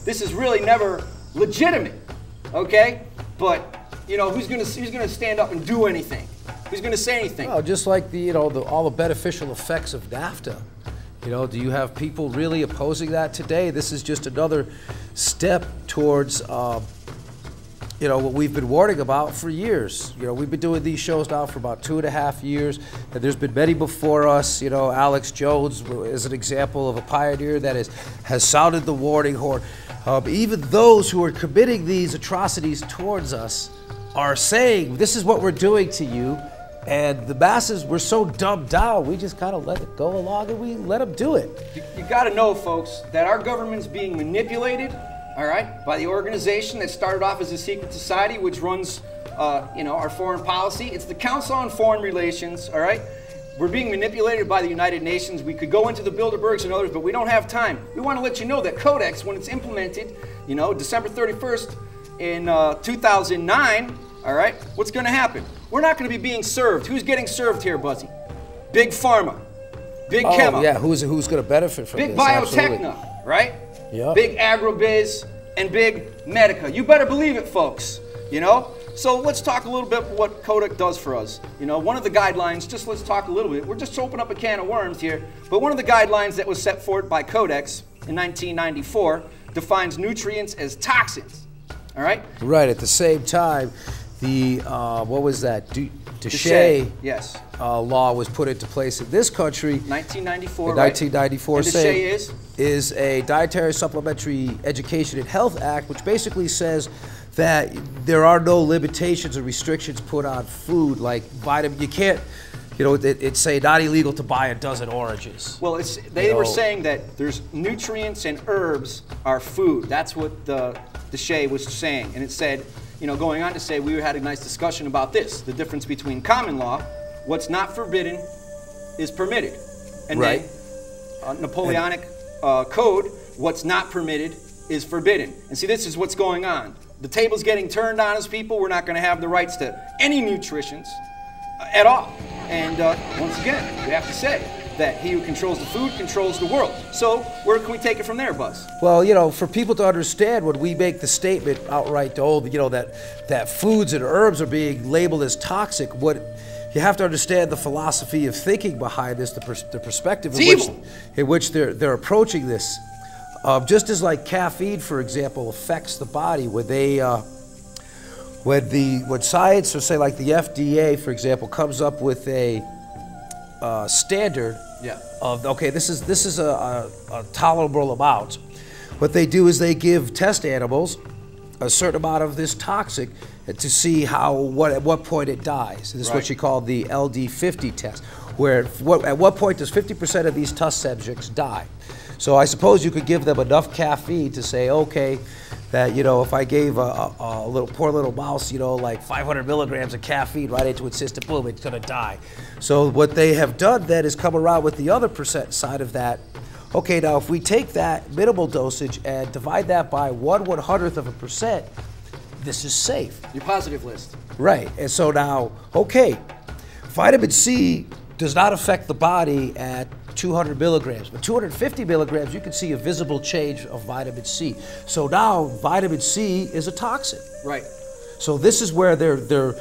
this is really never legitimate, okay? But, you know, who's gonna stand up and do anything? Who's gonna say anything? Well, just like the, you know, all the beneficial effects of NAFTA. You know, do you have people really opposing that today? This is just another step towards, you know, what we've been warning about for years. You know, we've been doing these shows now for about 2.5 years, and there's been many before us. You know, Alex Jones is an example of a pioneer that has sounded the warning horn. Even those who are committing these atrocities towards us are saying, this is what we're doing to you. And the masses were so dumbed down, we just kind of let it go along and we let them do it. You got to know, folks, that our government's being manipulated, all right, by the organization that started off as a secret society, which runs, you know, our foreign policy. It's the Council on Foreign Relations, all right? We're being manipulated by the United Nations. We could go into the Bilderbergs and others, but we don't have time. We want to let you know that Codex, when it's implemented, you know, December 31st in 2009, all right, what's going to happen? We're not going to be being served. Who's getting served here, Buzzy? Big Pharma, Big Chemo. Yeah, who's going to benefit from Big this? Biotechna, right? Yep. Big Agrobiz and Big Medica. You better believe it, folks, you know? So let's talk a little bit what Codex does for us. You know, one of the guidelines, just let's talk a little bit. We're just opening up a can of worms here, but one of the guidelines that was set forth by Codex in 1994 defines nutrients as toxins, all right? Right, at the same time, the, what was that, DeShay, yes. Law was put into place in this country. 1994, in right? 1994, and DeShay is a Dietary Supplementary Education and Health Act, which basically says that there are no limitations or restrictions put on food, like vitamin. You can't, you know, it's say not illegal to buy a dozen oranges. Well, they were saying that there's nutrients and herbs are food. That's what the DeShay was saying, and it said, you know, going on to say, we had a nice discussion about this, the difference between common law, what's not forbidden is permitted, and right. then Napoleonic code, what's not permitted is forbidden. And see, this is what's going on. The table's getting turned on us, people. We're not going to have the rights to any nutritions at all. And once again, we have to say that he who controls the food controls the world. So where can we take it from there, Buzz? Well, you know, for people to understand, when we make the statement outright, you know, that foods and herbs are being labeled as toxic, what you have to understand the philosophy of thinking behind this, the perspective in which they're approaching this. Just as like caffeine, for example, affects the body, when science, or say like the FDA, for example, comes up with a standard of, okay, this is a tolerable amount. What they do is they give test animals a certain amount of this toxic to see at what point it dies. This is what you call the LD50 test, where at what point does 50% of these test subjects die? So I suppose you could give them enough caffeine to say, okay, that, you know, if I gave a poor little mouse, you know, like 500 milligrams of caffeine right into its system, boom, it's going to die. So what they have done then is come around with the other percent side of that. Okay, now if we take that minimal dosage and divide that by 1/100th of a percent, this is safe. Your positive list. Right, and so now, okay, vitamin C does not affect the body at 200 milligrams, but 250 milligrams, you can see a visible change of vitamin C. So now vitamin C is a toxin. Right. So this is where they're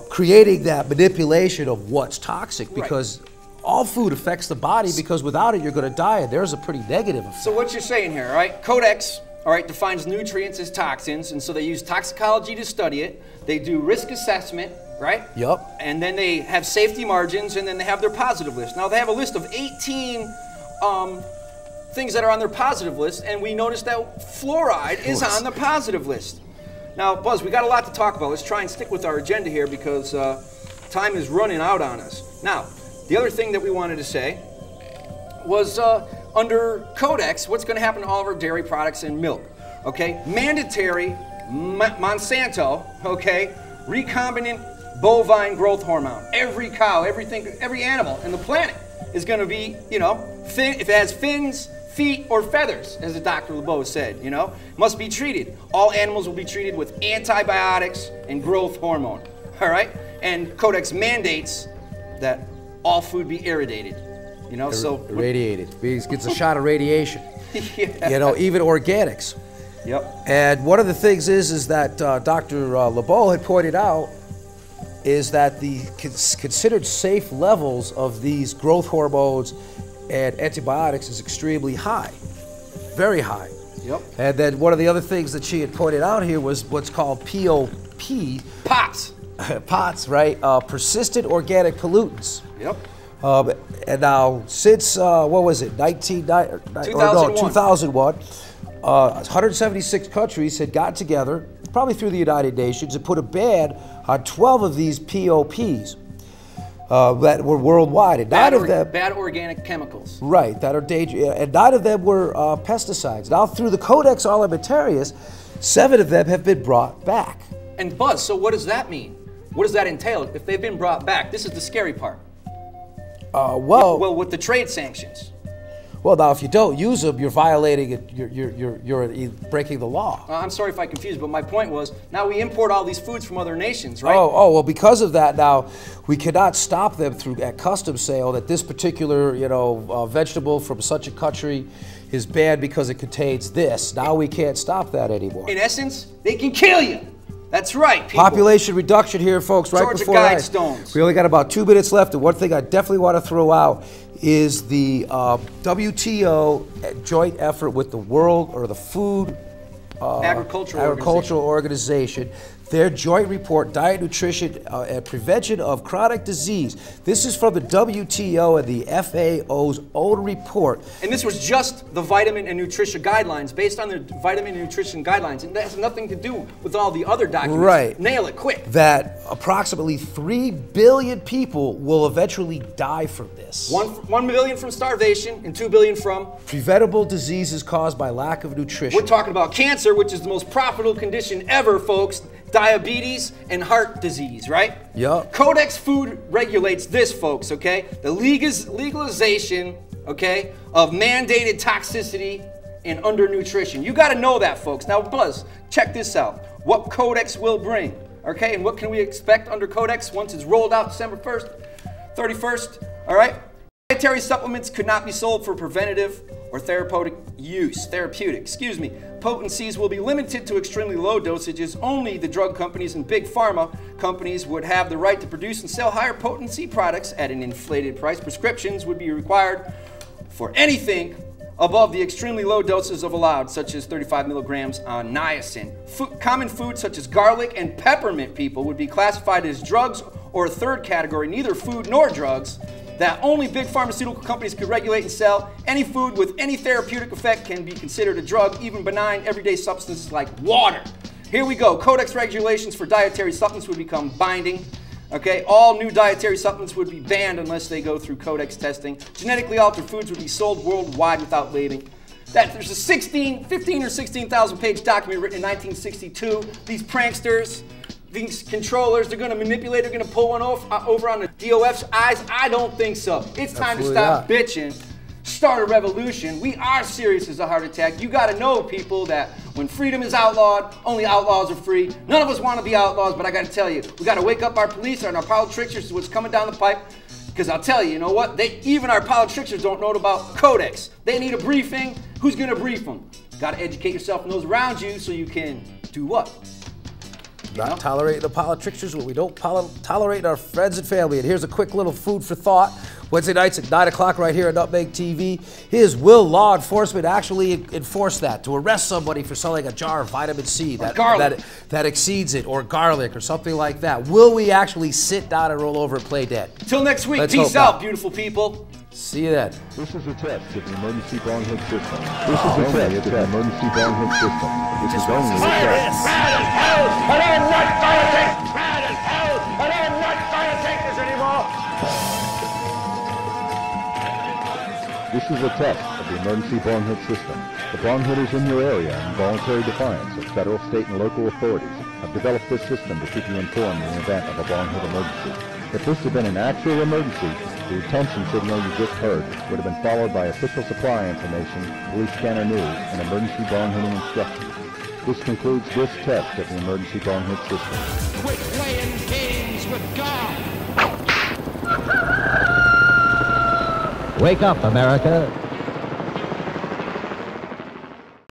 creating that manipulation of what's toxic, because all food affects the body, because without it you're going to die, and there's a pretty negative effect. So what you're saying here, all right, Codex, all right, defines nutrients as toxins, and so they use toxicology to study it. They do risk assessment, right? Yep. And then they have safety margins, and then they have their positive list. Now they have a list of 18 things that are on their positive list, and we noticed that fluoride is on the positive list. Now, Buzz, we got a lot to talk about. Let's try and stick with our agenda here, because time is running out on us. Now, the other thing that we wanted to say was under Codex, what's going to happen to all of our dairy products and milk? Okay, mandatory Monsanto, okay, recombinant bovine growth hormone. Every cow, every animal in the planet is going to be, you know, if it has fins, feet, or feathers, as Dr. LeBeau said, you know, must be treated. All animals will be treated with antibiotics and growth hormone, all right? And Codex mandates that all food be irradiated, you know, so... Irradiated, because it gets a shot of radiation. Yeah. You know, even organics. Yep. And one of the things is that Dr. LeBeau had pointed out is that the considered safe levels of these growth hormones and antibiotics is extremely high, very high. Yep. And then one of the other things that she had pointed out here was what's called POP. POTS. POTS, right? Persistent organic pollutants. Yep. And now, since, what was it, 2001, 176 countries had got together, probably through the United Nations, and put a ban on 12 of these POPs that were worldwide. And bad organic chemicals. Right, that are dangerous. And 9 of them were pesticides. Now, through the Codex Alimentarius, 7 of them have been brought back. And Buzz, so what does that mean? What does that entail? If they've been brought back, this is the scary part. Well, with the trade sanctions. Well, now if you don't use them, you're violating it. You're breaking the law. I'm sorry if I confused, but my point was now we import all these foods from other nations, right? Oh, well, because of that, now we cannot stop them through at customs sale that this particular, vegetable from such a country is banned because it contains this. Now we can't stop that anymore. In essence, they can kill you. That's right, people. Population reduction here, folks, right Georgia before Guidestones. We only got about 2 minutes left, and one thing I definitely want to throw out is the WTO joint effort with the Food Agricultural Organization. Their joint report, Diet, Nutrition, and Prevention of Chronic Disease. This is from the WTO and the FAO's own report. And this was just the vitamin and nutrition guidelines, based on the vitamin and nutrition guidelines. And that has nothing to do with all the other documents. Right. Nail it quick. That approximately 3 billion people will eventually die from this. 1 billion from starvation and 2 billion from preventable diseases caused by lack of nutrition. We're talking about cancer, which is the most profitable condition ever, folks. Diabetes and heart disease, right? Yep. Codex Food regulates this, folks, okay? The legalization, okay, of mandated toxicity and undernutrition. You gotta know that, folks. Now, Buzz, check this out. What Codex will bring, okay? And what can we expect under Codex once it's rolled out December 1st, 31st, all right? Dietary supplements could not be sold for preventative or therapeutic use. Potencies will be limited to extremely low dosages. Only the drug companies and big pharma companies would have the right to produce and sell higher potency products at an inflated price. Prescriptions would be required for anything above the extremely low doses of allowed, such as 35 milligrams on niacin. Common foods such as garlic and peppermint, people, would be classified as drugs or a third category, neither food nor drugs, that only big pharmaceutical companies could regulate and sell. Any food with any therapeutic effect can be considered a drug, even benign everyday substances like water. Here we go. Codex regulations for dietary supplements would become binding. Okay, all new dietary supplements would be banned unless they go through Codex testing. Genetically altered foods would be sold worldwide without labeling. There's a 15 or 16,000 page document written in 1962. These pranksters, these controllers, they're going to manipulate, they're going to pull one over on the D.O.F's eyes? I don't think so. It's time to stop bitching, start a revolution. We are serious as a heart attack. You got to know, people, that when freedom is outlawed, only outlaws are free. None of us want to be outlaws, but I got to tell you, we got to wake up our police and our politicians to what's coming down the pipe. Because I'll tell you, you know what? Even our politicians don't know about Codex. They need a briefing. Who's going to brief them? Got to educate yourself and those around you so you can do what? Not tolerate the politicians, but we don't tolerate our friends and family. And here's a quick little food for thought. Wednesday nights at 9 o'clock right here at Nutmeg TV. Will law enforcement actually enforce that? To arrest somebody for selling a jar of vitamin C that exceeds it, or garlic, or something like that? Will we actually sit down and roll over and play dead? Till next week. Peace out, beautiful people. See you then. This is a test of the emergency bong hit system. This is a test of the emergency bong hit system. This is only a test. Mad as hell! I don't like politics! Mad as hell! I don't like politics anymore! This is a test of the emergency bong hit system. The bong hitters in your area, in voluntary defiance of federal, state, and local authorities, have developed this system to keep you informed in the event of a bong hit emergency. If this had been an actual emergency, the attention signal you just heard would have been followed by official supply information, police scanner news, and emergency bong hitting instructions. This concludes this test of the emergency bong hit system. Quit playing games with God! Wake up, America.